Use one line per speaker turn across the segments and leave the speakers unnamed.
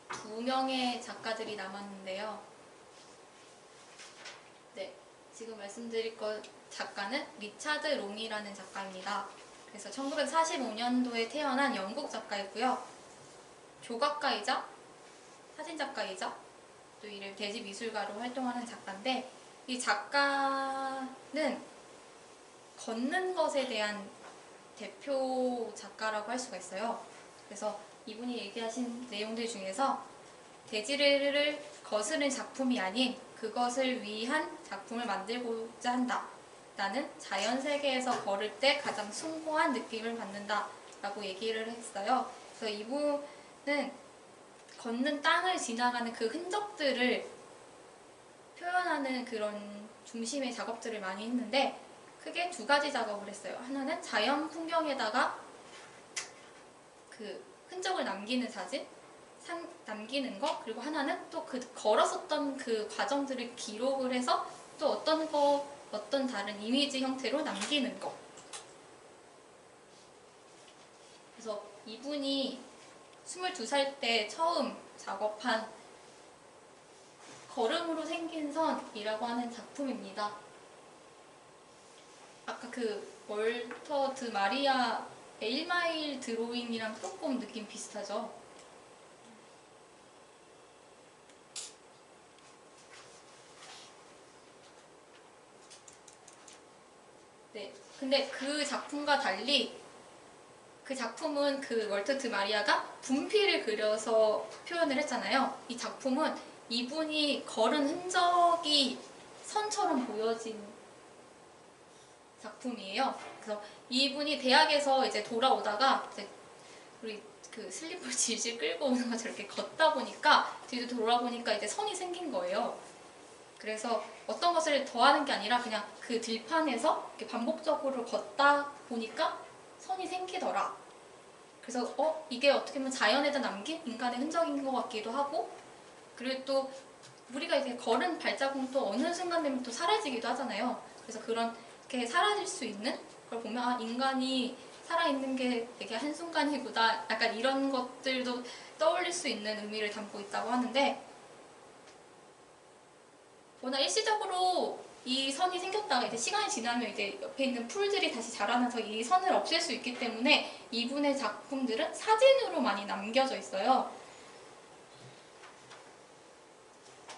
두 명의 작가들이 남았는데요. 네, 지금 말씀드릴 작가는 리차드 롱이라는 작가입니다. 그래서 1945년도에 태어난 영국 작가이고요. 조각가이자 사진작가이자 또 이를 대지미술가로 활동하는 작가인데, 이 작가는 걷는 것에 대한 대표 작가라고 할 수가 있어요. 그래서 이분이 얘기하신 내용들 중에서 대지를 거스른 작품이 아닌 그것을 위한 작품을 만들고자 한다. 나는 자연 세계에서 걸을 때 가장 숭고한 느낌을 받는다 라고 얘기를 했어요. 그래서 이분은 걷는 땅을 지나가는 그 흔적들을 표현하는 그런 중심의 작업들을 많이 했는데, 크게 두 가지 작업을 했어요. 하나는 자연 풍경에다가 그 흔적을 남기는 사진, 남기는 거, 그리고 하나는 또 그 걸었었던 그 과정들을 기록을 해서 또 어떤 다른 이미지 형태로 남기는 거. 그래서 이분이 22살 때 처음 작업한 걸음으로 생긴 선이라고 하는 작품입니다. 아까 그 월터 드 마리아 1마일 드로잉이랑 조금 느낌 비슷하죠? 네. 근데 그 작품과 달리 그 작품은 그 월터 드 마리아가 분필을 그려서 표현을 했잖아요. 이 작품은 이분이 걸은 흔적이 선처럼 보여진 작품이에요. 그래서 이분이 대학에서 이제 돌아오다가 이제 우리 그 슬리퍼를 질질 끌고 오는 것처럼 이렇게 걷다 보니까 뒤로 돌아보니까 이제 선이 생긴 거예요. 그래서 어떤 것을 더하는 게 아니라 그냥 그 들판에서 이렇게 반복적으로 걷다 보니까 선이 생기더라. 그래서 이게 어떻게 보면 자연에다 남긴 인간의 흔적인 것 같기도 하고, 그리고 또 우리가 이제 걸은 발자국도 어느 순간 되면 또 사라지기도 하잖아요. 그래서 그렇게 사라질 수 있는 걸 보면 인간이 살아있는 게 되게 한순간이구나, 약간 이런 것들도 떠올릴 수 있는 의미를 담고 있다고 하는데, 워낙 일시적으로 이 선이 생겼다가 이제 시간이 지나면 이제 옆에 있는 풀들이 다시 자라나서 이 선을 없앨 수 있기 때문에 이분의 작품들은 사진으로 많이 남겨져 있어요.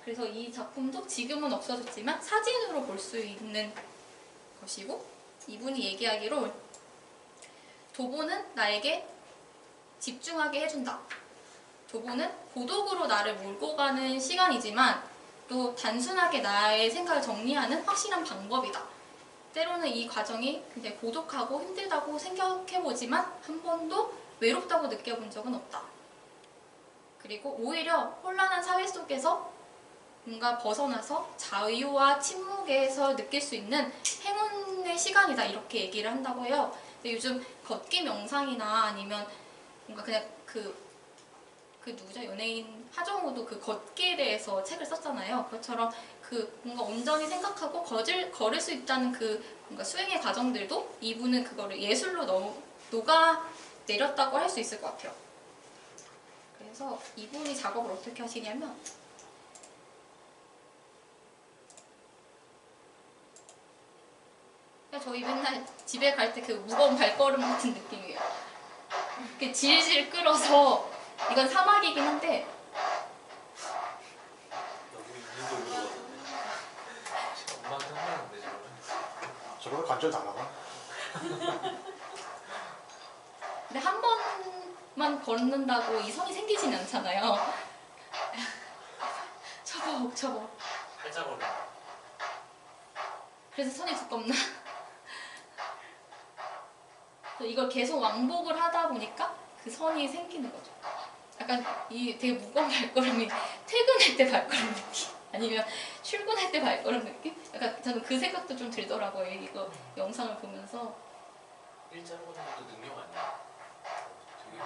그래서 이 작품도 지금은 없어졌지만 사진으로 볼 수 있는 것이고, 이분이 얘기하기로 도보는 나에게 집중하게 해준다. 도보는 고독으로 나를 몰고 가는 시간이지만 또 단순하게 나의 생각을 정리하는 확실한 방법이다. 때로는 이 과정이 굉장히 고독하고 힘들다고 생각해보지만 한 번도 외롭다고 느껴본 적은 없다. 그리고 오히려 혼란한 사회 속에서 뭔가 벗어나서 자유와 침묵에서 느낄 수 있는 행운의 시간이다, 이렇게 얘기를 한다고 해요. 근데 요즘 걷기 명상이나 아니면 뭔가 그냥 그 누구죠? 연예인 하정우도 그 걷기에 대해서 책을 썼잖아요. 그것처럼 그 뭔가 온전히 생각하고 걸을 수 있다는 그 뭔가 수행의 과정들도 이분은 그거를 예술로 녹아내렸다고 할 수 있을 것 같아요. 그래서 이분이 작업을 어떻게 하시냐면, 저희 맨날 집에 갈 때 그 무거운 발걸음 같은 느낌이에요. 이렇게 질질 끌어서, 이건 사막이긴 한데
엄마한테 혼나는데
저러면 관절 다 나가?
근데 한 번만 걷는다고 이 선이 생기진 않잖아요. 접어.
살짝 올라.
그래서 선이 두껍나? 이걸 계속 왕복을 하다 보니까 그 선이 생기는 거죠. 약간 이 되게 무거운 발걸음이 퇴근할 때 발걸음 느낌? 아니면 출근할 때 발걸음 느낌? 약간 저는 그 생각도 좀 들더라고요. 이거 영상을 보면서.
일자로 걷는 것도 능력 아니야? 되게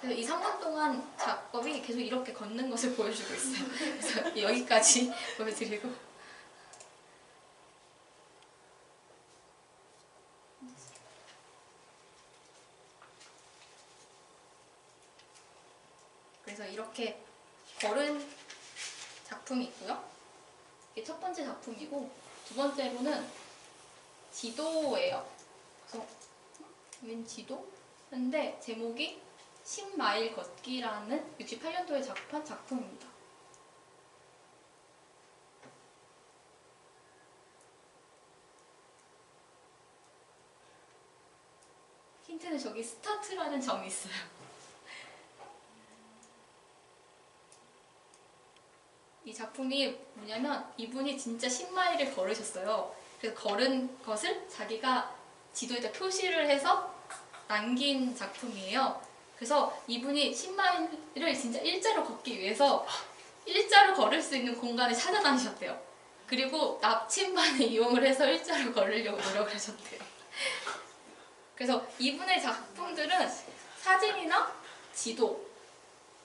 그래서 이 3분 동안 작업이 계속 이렇게 걷는 것을 보여주고 있어요. 그래서 여기까지 보여드리고. 그래서 이렇게 걸은 작품이 있고요. 이게 첫 번째 작품이고 두 번째로는 지도예요. 그래서 웬 지도? 근데 제목이 10마일 걷기라는 68년도에 작업한 작품입니다. 힌트는 저기 스타트라는 점이 있어요. 이 작품이 뭐냐면 이분이 진짜 10마일을 걸으셨어요. 그래서 걸은 것을 자기가 지도에다 표시를 해서 남긴 작품이에요. 그래서 이분이 10마일을 진짜 일자로 걷기 위해서 일자로 걸을 수 있는 공간을 찾아다니셨대요. 그리고 나침반을 이용을 해서 일자로 걸으려고 노력을 하셨대요. 그래서 이분의 작품들은 사진이나 지도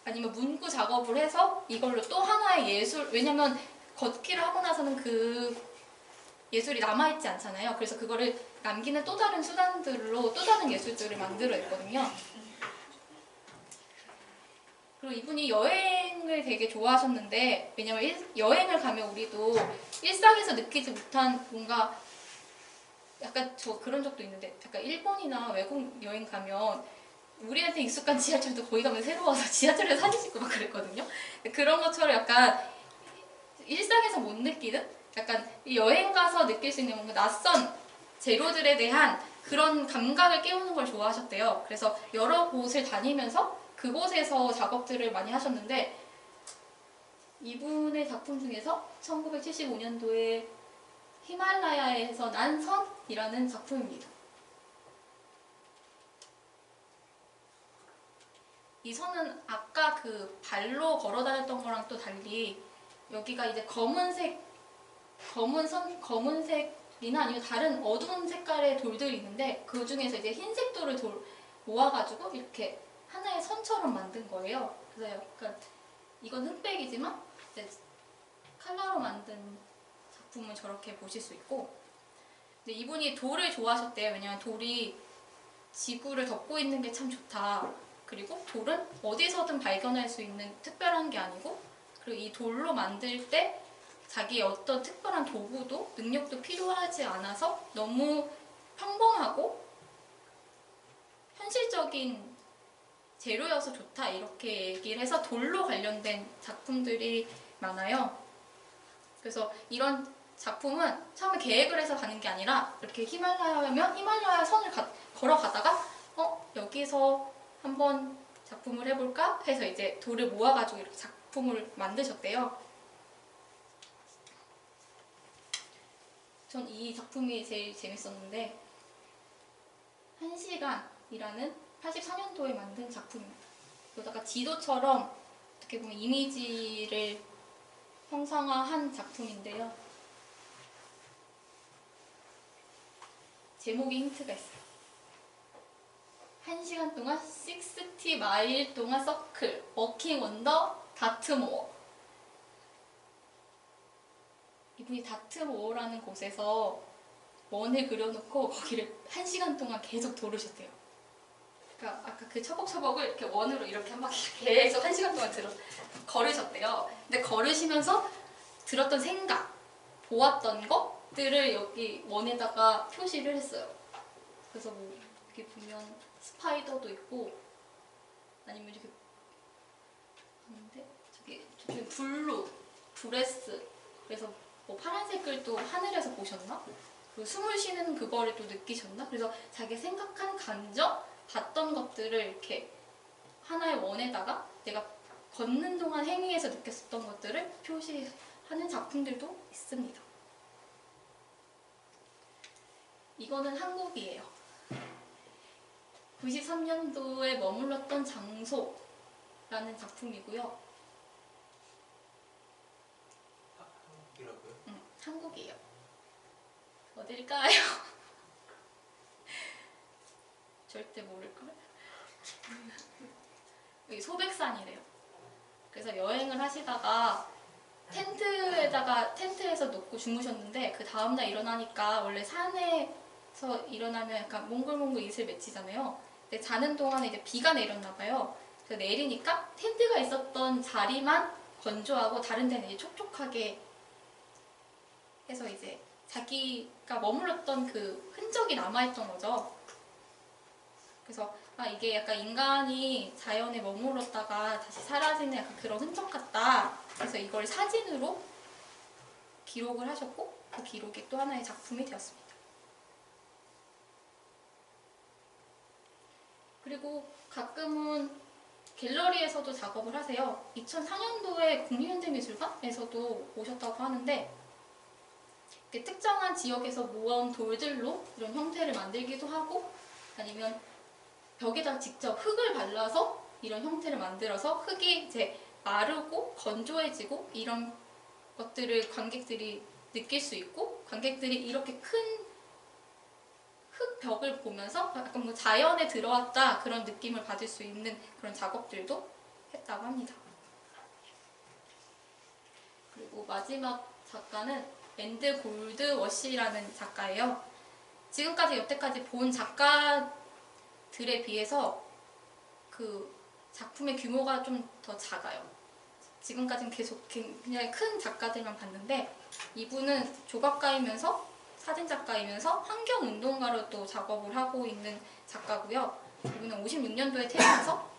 아니면 문구 작업을 해서 이걸로 또 하나의 예술, 왜냐면 걷기를 하고 나서는 그 예술이 남아있지 않잖아요. 그래서 그거를 남기는 또 다른 수단들로 또 다른 예술들을 만들어냈거든요. 그리고 이분이 여행을 되게 좋아하셨는데, 왜냐면 여행을 가면 우리도 일상에서 느끼지 못한 뭔가 약간 저 그런 적도 있는데, 약간 일본이나 외국 여행 가면 우리한테 익숙한 지하철도 거기 가면 새로워서 지하철에서 사진 찍고 막 그랬거든요. 그런 것처럼 약간 일상에서 못 느끼는, 약간 여행 가서 느낄 수 있는 뭔가 낯선 재료들에 대한 그런 감각을 깨우는 걸 좋아하셨대요. 그래서 여러 곳을 다니면서 그곳에서 작업들을 많이 하셨는데, 이분의 작품 중에서 1975년도에 히말라야에서 난 선이라는 작품입니다. 이 선은 아까 그 발로 걸어 다녔던 거랑 또 달리 여기가 이제 검은색이나 아니면 다른 어두운 색깔의 돌들이 있는데 그 중에서 이제 흰색 돌을 모아가지고 이렇게 하나의 선처럼 만든 거예요. 그래서 약간 이건 흑백이지만 이제 칼라로 만든 작품은 저렇게 보실 수 있고, 근데 이분이 돌을 좋아하셨대요. 왜냐면 돌이 지구를 덮고 있는 게 참 좋다. 그리고 돌은 어디서든 발견할 수 있는 특별한 게 아니고, 그리고 이 돌로 만들 때 자기의 어떤 특별한 도구도 능력도 필요하지 않아서 너무 평범하고 현실적인 재료여서 좋다, 이렇게 얘기를 해서 돌로 관련된 작품들이 많아요. 그래서 이런 작품은 처음에 계획을 해서 가는 게 아니라 이렇게 히말라야면 히말라야 선을 걸어가다가 여기서 한번 작품을 해볼까 해서 이제 돌을 모아가지고 이렇게 작품을 만드셨대요. 전 이 작품이 제일 재밌었는데, 1시간이라는 84년도에 만든 작품입니다. 그러다가 지도처럼 어떻게 보면 이미지를 형상화한 작품인데요. 제목에 힌트가 있어요. 1시간 동안 60마일 동안 서클, 워킹 언더 다트모어. 이분이 다트모어라는 곳에서 원을 그려놓고 거기를 1시간 동안 계속 돌으셨대요. 그러니까 아까 그 처벅처벅을 이렇게 원으로 이렇게 한 바퀴 계속 1시간 동안 걸으셨대요. 근데 걸으시면서 들었던 생각, 보았던 것들을 여기 원에다가 표시를 했어요. 그래서 뭐 이렇게 보면 스파이더도 있고, 아니면 이렇게 하는데 저기 블루, 브레스, 그래서 뭐 파란색을 또 하늘에서 보셨나? 그리고 숨을 쉬는 그거를 또 느끼셨나? 그래서 자기 생각한 감정, 봤던 것들을 이렇게 하나의 원에다가 내가 걷는 동안 행위에서 느꼈었던 것들을 표시하는 작품들도 있습니다. 이거는 한국이에요. 93년도에 머물렀던 장소라는 작품이고요.
한국이라고요?
한국이에요. 어딜까요? 절대 모를걸? 여기 소백산이래요. 그래서 여행을 하시다가 텐트에서 눕고 주무셨는데, 그 다음날 일어나니까 원래 산에서 일어나면 약간 몽글몽글 이슬 맺히잖아요. 근데 자는 동안에 이제 비가 내렸나 봐요. 그래서 내리니까 텐트가 있었던 자리만 건조하고 다른 데는 이제 촉촉하게 해서 이제 자기가 머물렀던 그 흔적이 남아있던 거죠. 그래서 이게 약간 인간이 자연에 머물렀다가 다시 사라지는 약간 그런 흔적 같다. 그래서 이걸 사진으로 기록을 하셨고 그 기록이 또 하나의 작품이 되었습니다. 그리고 가끔은 갤러리에서도 작업을 하세요. 2004년도에 국립현대미술관에서도 오셨다고 하는데 특정한 지역에서 모아온 돌들로 이런 형태를 만들기도 하고 아니면 벽에다 직접 흙을 발라서 이런 형태를 만들어서 흙이 이제 마르고 건조해지고 이런 것들을 관객들이 느낄 수 있고 관객들이 이렇게 큰 흙벽을 보면서 약간 뭐 자연에 들어왔다 그런 느낌을 받을 수 있는 그런 작업들도 했다고 합니다. 그리고 마지막 작가는 앤드 골드워시라는 작가예요. 지금까지 여태까지 본 작가들에 비해서 그 작품의 규모가 좀 더 작아요. 지금까지는 계속 굉장히 큰 작가들만 봤는데 이분은 조각가이면서 사진작가이면서 환경운동가로 또 작업을 하고 있는 작가고요. 이분은 56년도에 태어나서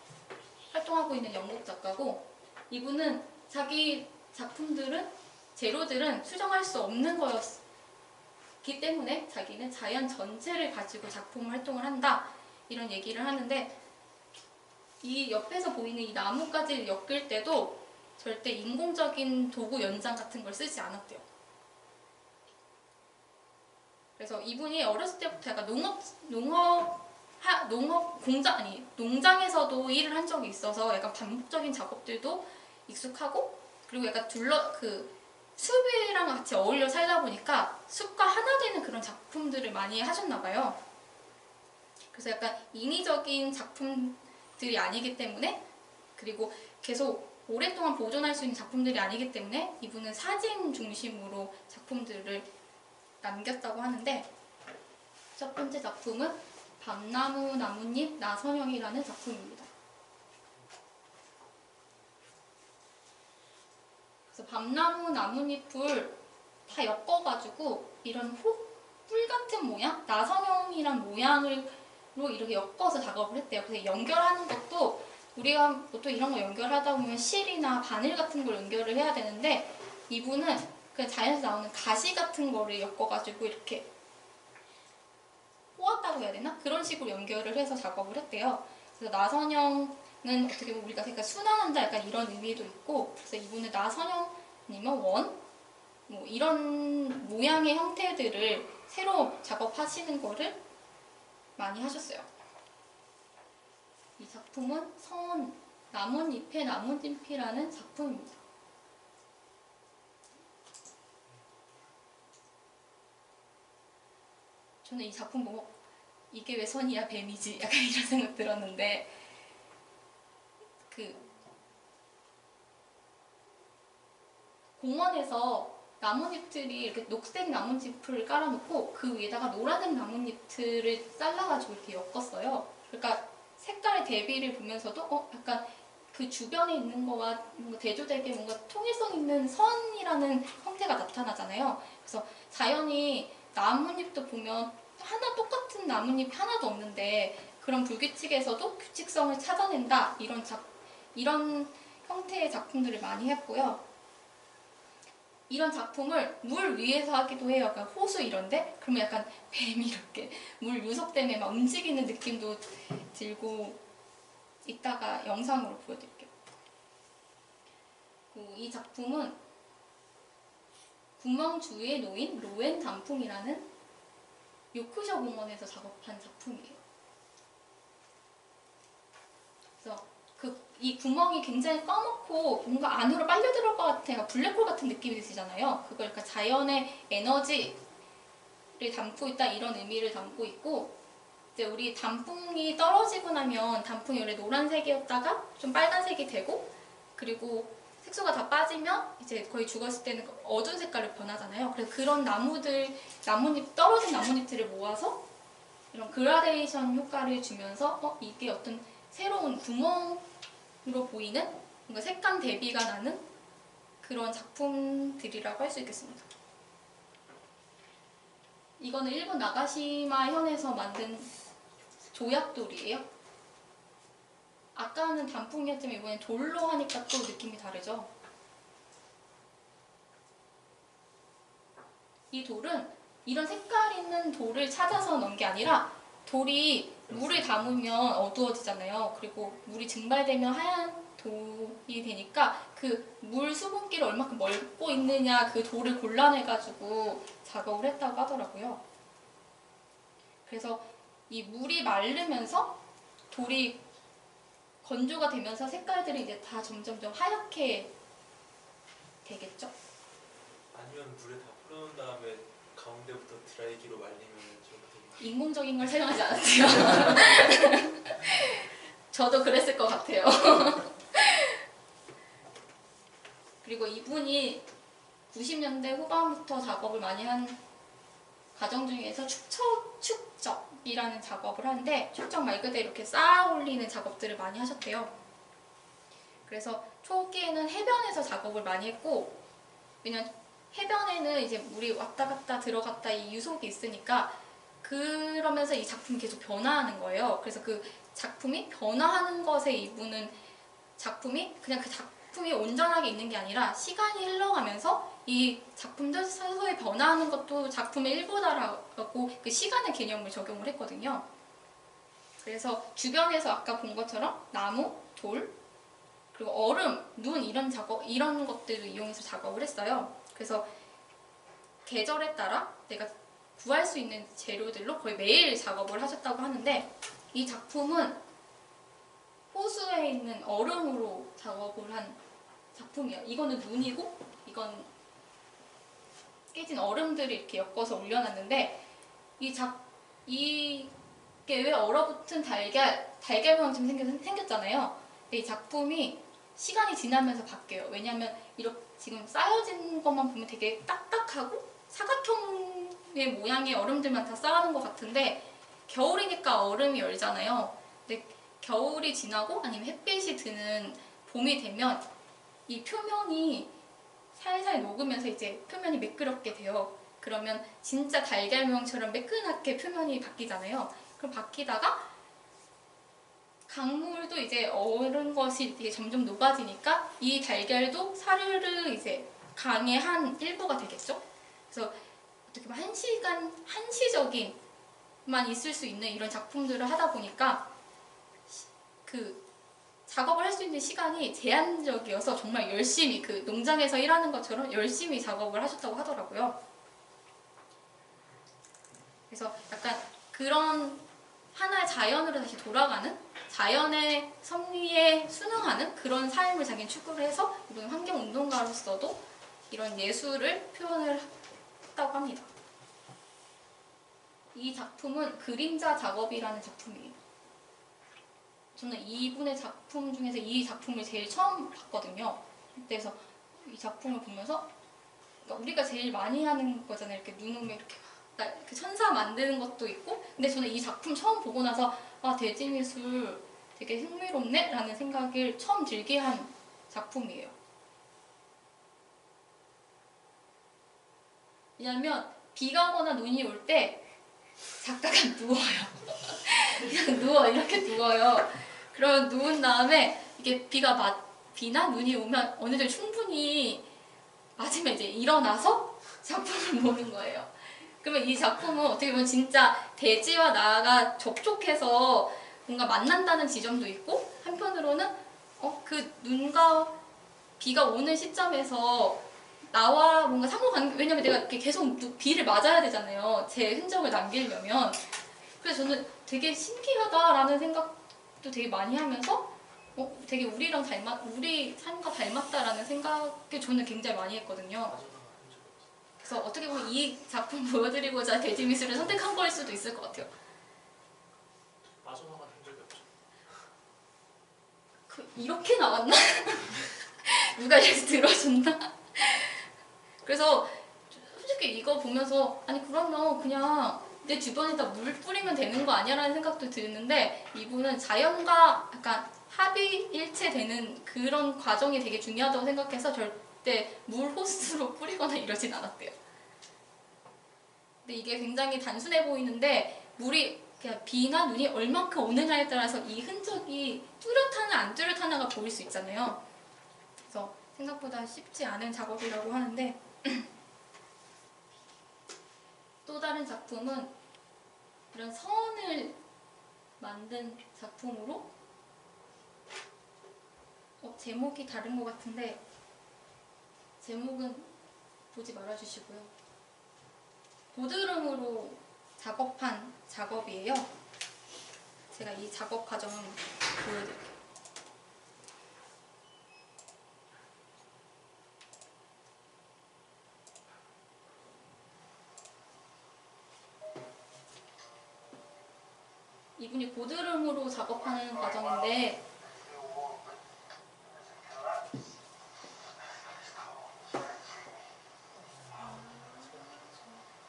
활동하고 있는 영국 작가고 이분은 자기 작품들은 재료들은 수정할 수 없는 거였기 때문에 자기는 자연 전체를 가지고 작품 활동을 한다 이런 얘기를 하는데 이 옆에서 보이는 이 나무까지 엮을 때도 절대 인공적인 도구 연장 같은 걸 쓰지 않았대요. 그래서 이분이 어렸을 때부터 약간 농장에서도 일을 한 적이 있어서 약간 반복적인 작업들도 익숙하고 그리고 약간 숲이랑 같이 어울려 살다 보니까 숲과 하나 되는 그런 작품들을 많이 하셨나 봐요. 그래서 약간 인위적인 작품들이 아니기 때문에 그리고 계속 오랫동안 보존할 수 있는 작품들이 아니기 때문에 이분은 사진 중심으로 작품들을 남겼다고 하는데 첫 번째 작품은 밤나무 나뭇잎 나선형이라는 작품입니다. 그래서 밤나무 나뭇잎을 다 엮어가지고 이런 뿔 같은 모양, 나선형이란 모양으로 이렇게 엮어서 작업을 했대요. 그래서 연결하는 것도 우리가 보통 이런 거 연결하다 보면 실이나 바늘 같은 걸 연결을 해야 되는데 이분은 그냥 자연에서 나오는 가시 같은 거를 엮어가지고 이렇게 꼬았다고 해야 되나? 그런 식으로 연결을 해서 작업을 했대요. 그래서 나선형은 어떻게 보면 우리가 약간 순환한다 약간 이런 의미도 있고 그래서 이분은 나선형 아니면 원? 뭐 이런 모양의 형태들을 새로 작업하시는 거를 많이 하셨어요. 이 작품은 나뭇잎의 나뭇잎이라는 작품입니다. 저는 이 작품 보고 이게 왜 선이야 뱀이지 약간 이런 생각 들었는데 그 공원에서 나뭇잎들이 이렇게 녹색 나뭇잎을 깔아놓고 그 위에다가 노란색 나뭇잎들을 잘라가지고 이렇게 엮었어요. 그러니까 색깔의 대비를 보면서도 약간 그 주변에 있는 거와 뭔가 대조되게 뭔가 통일성 있는 선이라는 형태가 나타나잖아요. 그래서 자연이 나뭇잎도 보면 하나 똑같은 나뭇잎이 하나도 없는데 그런 불규칙에서도 규칙성을 찾아낸다 이런 형태의 작품들을 많이 했고요. 이런 작품을 물 위에서 하기도 해요. 약간 호수 이런데 그러면 약간 뱀이 이렇게 물 유속 때문에 막 움직이는 느낌도 들고 이따가 영상으로 보여드릴게요. 이 작품은 구멍 주위에 놓인 로엔 단풍이라는 요크셔 공원에서 작업한 작품이에요. 그래서 이 구멍이 굉장히 까맣고 뭔가 안으로 빨려 들어갈 것 같아요. 블랙홀 같은 느낌이 드시잖아요. 그걸 그러니까 자연의 에너지를 담고 있다 이런 의미를 담고 있고 이제 우리 단풍이 떨어지고 나면 단풍이 원래 노란색이었다가 좀 빨간색이 되고 그리고 색소가 다 빠지면 이제 거의 죽었을 때는 어두운 색깔로 변하잖아요. 그래서 그런 떨어진 나뭇잎들을 모아서 이런 그라데이션 효과를 주면서 이게 어떤 새로운 구멍 보이는 뭔가 색감 대비가 나는 그런 작품들이라고 할 수 있겠습니다. 이거는 일본 나가시마 현에서 만든 조약돌이에요. 아까는 단풍이었지만 이번엔 돌로 하니까 또 느낌이 다르죠. 이 돌은 이런 색깔 있는 돌을 찾아서 넣은 게 아니라 돌이 물을 담으면 어두워지잖아요. 그리고 물이 증발되면 하얀 돌이 되니까 그 물 수분기를 얼마큼 멀고 있느냐 그 돌을 골라내가지고 작업을 했다고 하더라고요. 그래서 이 물이 마르면서 돌이 건조가 되면서 색깔들이 이제 다 점점점 하얗게 되겠죠.
아니면 물에 다 풀어놓은 다음에 가운데부터 드라이기로 말리면 좀 되게
인공적인 걸 사용하지 않았대요. 저도 그랬을 것 같아요. 그리고 이분이 90년대 후반부터 작업을 많이 한 과정 중에서 축적이라는 작업을 하는데 축적 말 그대로 이렇게 쌓아 올리는 작업들을 많이 하셨대요. 그래서 초기에는 해변에서 작업을 많이 했고, 왜냐면 해변에는 이제 물이 왔다 갔다 들어갔다 이 유속이 있으니까 그러면서 이 작품이 계속 변화하는 거예요. 그래서 그 작품이 변화하는 것에 이분은 작품이 그냥 그 작품이 온전하게 있는 게 아니라 시간이 흘러가면서 이 작품도 서서히 변화하는 것도 작품의 일부다라고 그 시간의 개념을 적용을 했거든요. 그래서 주변에서 아까 본 것처럼 나무, 돌, 그리고 얼음, 눈 이런 것들을 이용해서 작업을 했어요. 그래서 계절에 따라 내가 구할 수 있는 재료들로 거의 매일 작업을 하셨다고 하는데 이 작품은 호수에 있는 얼음으로 작업을 한 작품이에요. 이거는 눈이고 이건 깨진 얼음들을 이렇게 엮어서 올려놨는데 이게 왜 얼어붙은 달걀 모양처럼 생겼잖아요. 근데 이 작품이 시간이 지나면서 바뀌어요. 왜냐하면 이렇게 지금 쌓여진 것만 보면 되게 딱딱하고 사각형의 모양의 얼음들만 다 쌓아놓은 것 같은데 겨울이니까 얼음이 열잖아요. 근데 겨울이 지나고 아니면 햇빛이 드는 봄이 되면 이 표면이 살살 녹으면서 이제 표면이 매끄럽게 돼요. 그러면 진짜 달걀 모양처럼 매끈하게 표면이 바뀌잖아요. 그럼 바뀌다가 강물도 이제 얼은 것이 이게 점점 녹아지니까 이 달걀도 사르르 이제 강의 한 일부가 되겠죠. 그래서 어떻게 보면 한시적인만 있을 수 있는 이런 작품들을 하다 보니까 그 작업을 할 수 있는 시간이 제한적이어서 정말 열심히 그 농장에서 일하는 것처럼 열심히 작업을 하셨다고 하더라고요. 그래서 약간 그런 하나의 자연으로 다시 돌아가는 자연의 섭리에 순응하는 그런 삶을 자기는 추구를 해서 이번 환경운동가로서도 이런 예술을 표현을 했다고 합니다. 이 작품은 그림자 작업이라는 작품이에요. 저는 이분의 작품 중에서 이 작품을 제일 처음 봤거든요. 그래서 이 작품을 보면서 그러니까 우리가 제일 많이 하는 거잖아요. 이렇게 눈 오면 이렇게 그 천사 만드는 것도 있고, 근데 저는 이 작품 처음 보고 나서 아 대지미술 되게 흥미롭네 라는 생각을 처음 들게 한 작품이에요. 왜냐면 비가 오거나 눈이 올 때 작가가 누워요. 그냥 이렇게 누워요. 그럼 누운 다음에 이게 비나 눈이 오면 어느 정도 충분히 맞으면 이제 일어나서 작품을 보는 거예요. 그러면 이 작품은 어떻게 보면 진짜 대지와 나가 접촉해서 뭔가 만난다는 지점도 있고, 한편으로는 그 눈과 비가 오는 시점에서 나와 뭔가 상호관계, 왜냐면 내가 이렇게 계속 비를 맞아야 되잖아요. 제 흔적을 남기려면. 그래서 저는 되게 신기하다라는 생각도 되게 많이 하면서 되게 우리 삶과 닮았다라는 생각을 저는 굉장히 많이 했거든요. 그래서 어떻게 보면 이 작품 보여드리고자 대지미술을 선택한 거일 수도 있을 것 같아요.
빠져나간 흔적이 없죠.
이렇게 나왔나? 누가 이렇게 들어줬나? 그래서 솔직히 이거 보면서 아니 그러면 그냥 내 주변에다 물 뿌리면 되는 거 아니야라는 생각도 드는데 이분은 자연과 약간 합일체되는 그런 과정이 되게 중요하다고 생각해서 절대 물 호스로 뿌리거나 이러진 않았대요. 근데 이게 굉장히 단순해 보이는데 물이 그냥 비나 눈이 얼만큼 오느냐에 따라서 이 흔적이 뚜렷하나 안 뚜렷하나가 보일 수 있잖아요. 그래서 생각보다 쉽지 않은 작업이라고 하는데 또 다른 작품은 이런 선을 만든 작품으로 제목이 다른 것 같은데 제목은 보지 말아주시고요. 고드름으로 작업한 작업이에요. 제가 이 작업 과정을 보여드릴게요. 이분이 고드름으로 작업하는 과정인데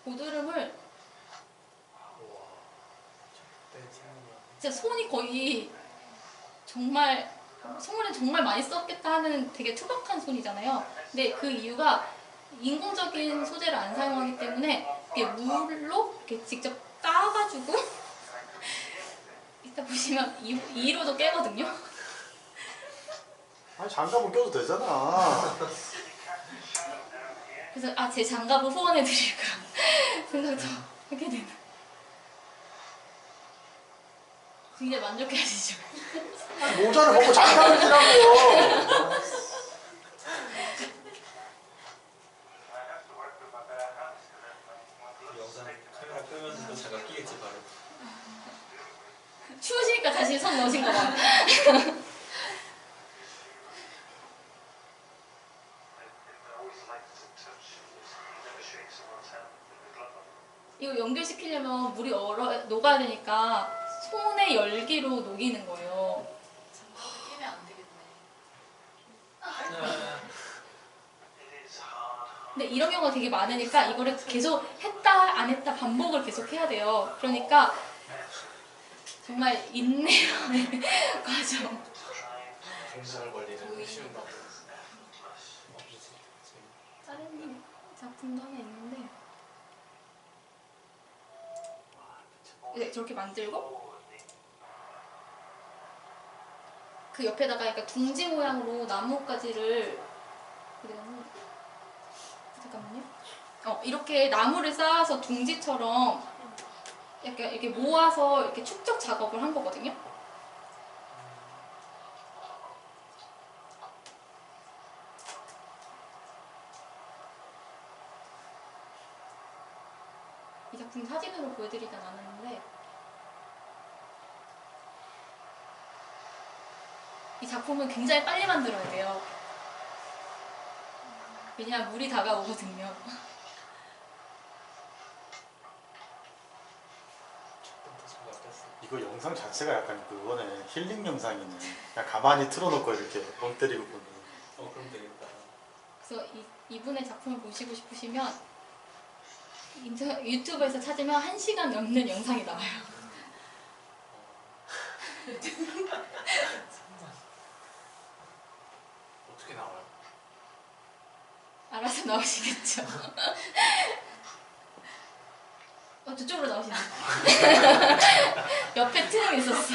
고드름을 진짜 손이 거의 정말 손을 정말 많이 썼겠다 하는 되게 투박한 손이잖아요. 근데 그 이유가 인공적인 소재를 안 사용하기 때문에 이렇게 물로 이렇게 직접 따가지고 이따 보시면 이로도 깨거든요.
아니 장갑은 껴도 되잖아.
그래서 제 장갑을 후원해드릴까 생각도 하게 되는. 굉장히 만족해하시죠?
아니 모자를 벗고 장갑을 끼라고.
영상 카메라 끄면서도 잠깐 끼겠지 바로.
추우시니까 다시 손 넣으신 거 봐. 이거 연결시키려면 물이 녹아야 되니까 손의 열기로 녹이는 거예요.
장갑을 끼면 안 되겠네.
근데 이런 경우가 되게 많으니까 이거를 계속 했다 안 했다 반복을 계속 해야 돼요. 그러니까 정말 인내의 과정.
공사를 걸리는 쉬운 방법.
다른 작품도 하나 있는데 네, 저렇게 만들고 그 옆에다가 약간 둥지 모양으로 나뭇가지를 잠깐만요. 이렇게 나무를 쌓아서 둥지처럼 약간 이렇게 모아서 이렇게 축적 작업을 한 거거든요. 이 작품 사진으로 보여드리진 않았는데 이 작품은 굉장히 빨리 만들어야 돼요. 왜냐하면 물이 다가오거든요.
이거 영상 자체가 약간 그거네. 힐링 영상이네. 그냥 가만히 틀어놓고 이렇게 멍 때리고 보는.
그럼 되겠다.
그래서 이분의 작품을 보시고 싶으시면 유튜브에서 찾으면 1시간 넘는 영상이 나와요.
어떻게 나와요?
알아서 나오시겠죠. 저쪽으로 나오시네. 옆에 틈이 있었어.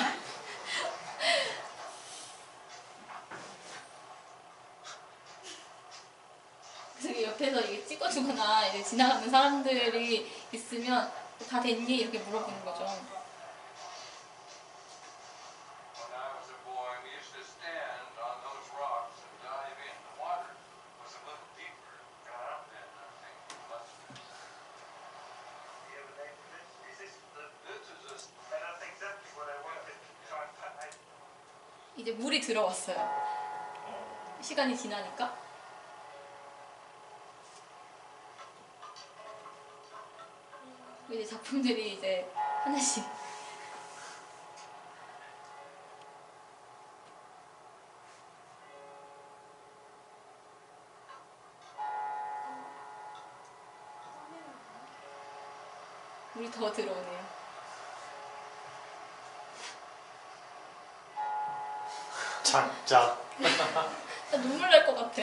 그래서 옆에서 이게 찍어주거나 이제 지나가는 사람들이 있으면 다 됐니? 이렇게 물어보는 거죠.
When I was a boy, we used to stand on those rocks and dive in. The water was a little deeper. Got up then, I think it must have been. Do you have a name for this? Is this the... This is a... And that's exactly what I wanted. So I...
이제 물이 들어왔어요. 시간이 지나니까. 이제 작품들이 이제 하나씩 물이 더 들어오네요.
작작.
나 눈물 날 것 같아.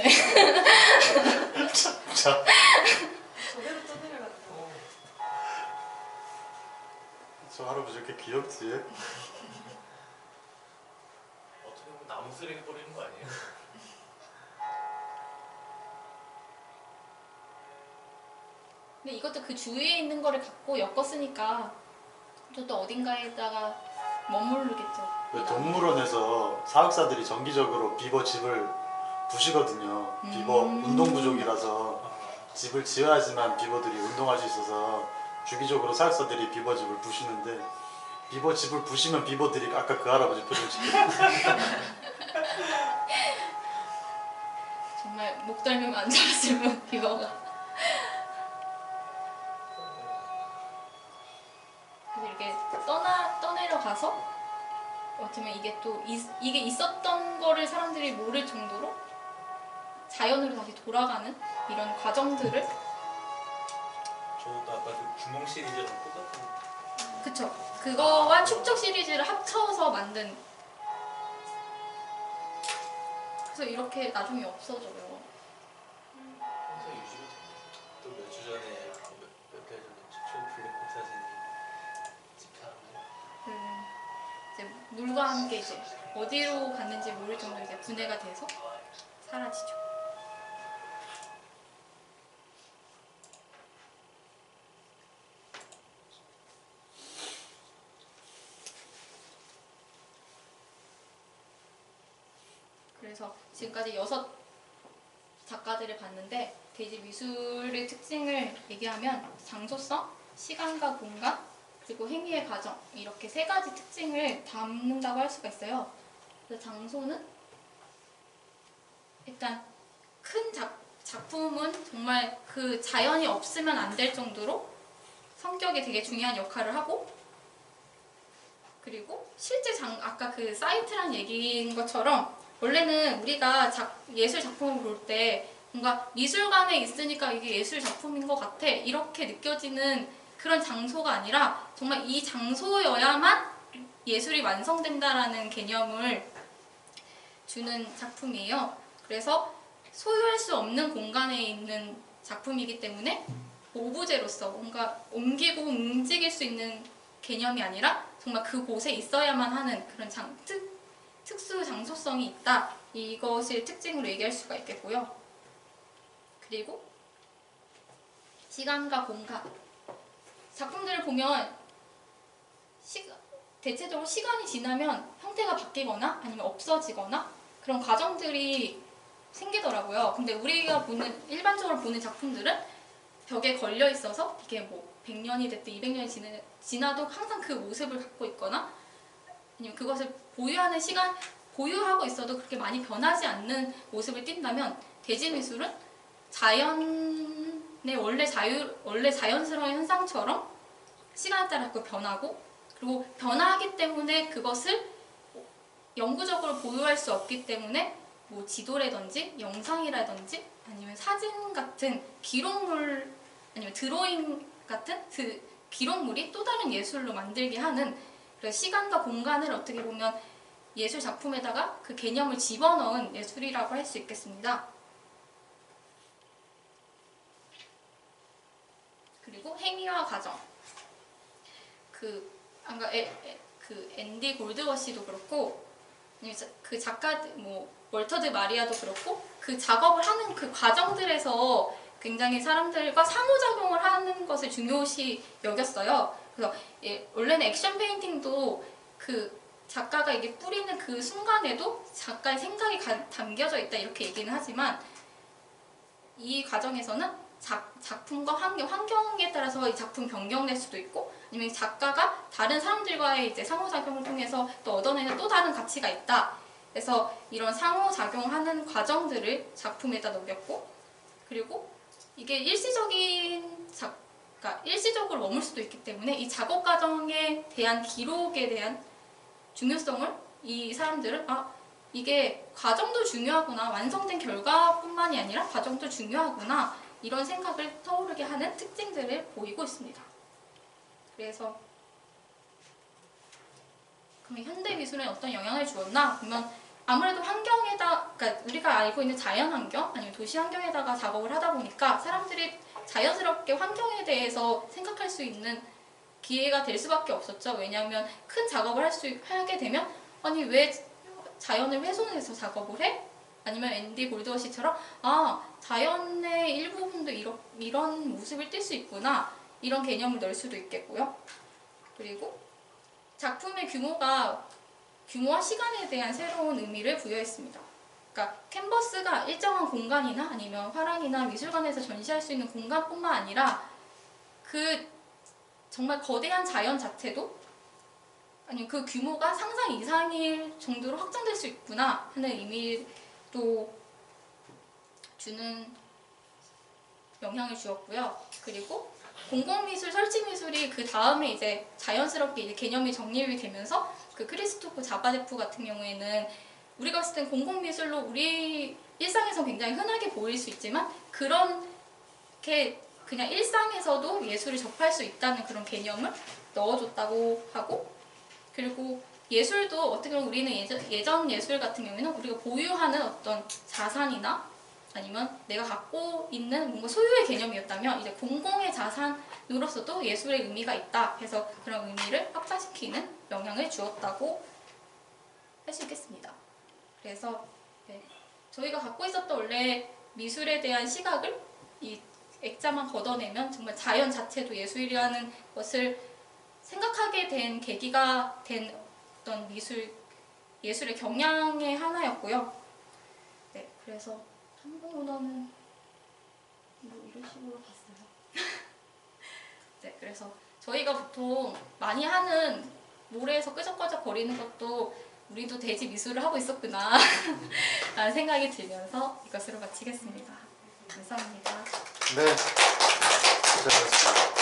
작작.
저대로 떠내려가지고.
저 할아버지 왜 이렇게 귀엽지?
어떻게 보면 나무 쓰레기 버리는 거 아니에요?
근데 이것도 그 주위에 있는 거를 갖고 엮었으니까 또 어딘가에다가 머무르겠죠.
왜 동물원에서 사육사들이 정기적으로 비버 집을 부시거든요. 비버 운동 부족이라서 집을 지어야지만 비버들이 운동할 수 있어서 주기적으로 사육사들이 비버 집을 부시는데 비버 집을 부시면 비버들이 아까 그 할아버지 표정 짓거든요.
정말 목 덜면 안 자랐으면 비버가. 그래서 이렇게 떠내려가서 어쩌면 이게 또 이게 있었던 거를 사람들이 모를 정도로 자연으로 다시 돌아가는 이런 과정들을
저도 아까 그 구멍 시리즈랑 똑같은.
그쵸 그거와 축적 시리즈를 합쳐서 만든 그래서 이렇게 나중에 없어져요.
항상 유지가 됩니다. 또 몇 주 전에 몇 달 전에 최초 블랙홀 사진이 집사람들.
이제 물과 함께 이제 어디로 갔는지 모를 정도로 이제 분해가 돼서 사라지죠. 그래서 지금까지 6 작가들을 봤는데 대지 미술의 특징을 얘기하면 장소성, 시간과 공간, 그리고 행위의 과정 이렇게 3가지 특징을 담는다고 할 수가 있어요. 그래서 장소는 일단 큰 작품은 정말 그 자연이 없으면 안 될 정도로 성격이 되게 중요한 역할을 하고 그리고 실제 아까 그 사이트란 얘기인 것처럼 원래는 우리가 예술 작품을 볼 때 뭔가 미술관에 있으니까 이게 예술 작품인 것 같아 이렇게 느껴지는 그런 장소가 아니라 정말 이 장소여야만 예술이 완성된다라는 개념을 주는 작품이에요. 그래서 소유할 수 없는 공간에 있는 작품이기 때문에 오브제로서 뭔가 옮기고 움직일 수 있는 개념이 아니라 정말 그곳에 있어야만 하는 그런 특수 장소성이 있다. 이것을 특징으로 얘기할 수가 있겠고요. 그리고 시간과 공간. 작품들을 보면 대체적으로 시간이 지나면 형태가 바뀌거나 아니면 없어지거나 그런 과정들이 생기더라고요. 근데 우리가 일반적으로 보는 작품들은 벽에 걸려 있어서 이게 뭐 100년이 됐든 200년이 지나도 항상 그 모습을 갖고 있거나 아니면 그것을 보유하고 있어도 그렇게 많이 변하지 않는 모습을 띈다면 대지미술은 자연의 원래 자연스러운 현상처럼 시간에 따라 자꾸 변하고 그리고 변화하기 때문에 그것을 영구적으로 보유할 수 없기 때문에 뭐 지도라든지 영상이라든지 아니면 사진 같은 기록물 아니면 드로잉 같은 그 기록물이 또 다른 예술로 만들게 하는 그래서 시간과 공간을 어떻게 보면 예술 작품에다가 그 개념을 집어넣은 예술이라고 할 수 있겠습니다. 그리고 행위와 과정. 그 앤디 골드워시도 그렇고 그 작가 뭐 월터드 마리아도 그렇고 그 작업을 하는 그 과정들에서 굉장히 사람들과 상호작용을 하는 것을 중요시 여겼어요. 그래서 원래는 액션 페인팅도 그 작가가 이게 뿌리는 그 순간에도 작가의 생각이 담겨져 있다 이렇게 얘기는 하지만 이 과정에서는 작품과 환경에 따라서 이 작품 변경될 수도 있고 아니면 작가가 다른 사람들과의 이제 상호작용을 통해서 또 얻어내는 또 다른 가치가 있다. 그래서 이런 상호작용하는 과정들을 작품에다 녹였고 그리고 이게 그러니까 일시적으로 머물 수도 있기 때문에 이 작업 과정에 대한 기록에 대한 중요성을 이 사람들은 이게 과정도 중요하구나 완성된 결과뿐만이 아니라 과정도 중요하구나 이런 생각을 떠오르게 하는 특징들을 보이고 있습니다. 그래서 그럼 현대 미술에 어떤 영향을 주었나? 그러면 아무래도 환경에다, 그러니까 우리가 알고 있는 자연 환경 아니면 도시 환경에다가 작업을 하다 보니까 사람들이 자연스럽게 환경에 대해서 생각할 수 있는 기회가 될 수밖에 없었죠. 왜냐하면 큰 작업을 하게 되면 아니 왜 자연을 훼손해서 작업을 해? 아니면 앤디 골드워시처럼 아 자연의 일부분도 이런 모습을 띌 수 있구나 이런 개념을 넣을 수도 있겠고요. 그리고 작품의 규모와 시간에 대한 새로운 의미를 부여했습니다. 그러니까 캔버스가 일정한 공간이나 아니면 화랑이나 미술관에서 전시할 수 있는 공간뿐만 아니라 그 정말 거대한 자연 자체도 아니면 그 규모가 상상 이상일 정도로 확장될 수 있구나 하는 의미도 주는 영향을 주었고요. 그리고 공공미술, 설치미술이 그 다음에 이제 자연스럽게 이제 개념이 정립이 되면서 그 크리스토프 자바데프 같은 경우에는 우리가 봤을 땐 공공미술로 우리 일상에서 굉장히 흔하게 보일 수 있지만 그렇게 그냥 일상에서도 예술을 접할 수 있다는 그런 개념을 넣어줬다고 하고 그리고 예술도 어떻게 보면 우리는 예전 예술 같은 경우에는 우리가 보유하는 어떤 자산이나 아니면 내가 갖고 있는 뭔가 소유의 개념이었다면 이제 공공의 자산으로서도 예술의 의미가 있다 해서 그런 의미를 확장시키는 영향을 주었다고 할 수 있겠습니다. 그래서 네, 저희가 갖고 있었던 원래 미술에 대한 시각을 이 액자만 걷어내면 정말 자연 자체도 예술이라는 것을 생각하게 된 계기가 된 어떤 예술의 경향의 하나였고요. 네, 그래서 한국문화는 뭐 이런 식으로 봤어요. 네, 그래서 저희가 보통 많이 하는 모래에서 끄적끄적 거리는 것도 우리도 대지 미술을 하고 있었구나 라는 생각이 들면서 이것으로 마치겠습니다. 감사합니다.
네, 고생하셨습니다.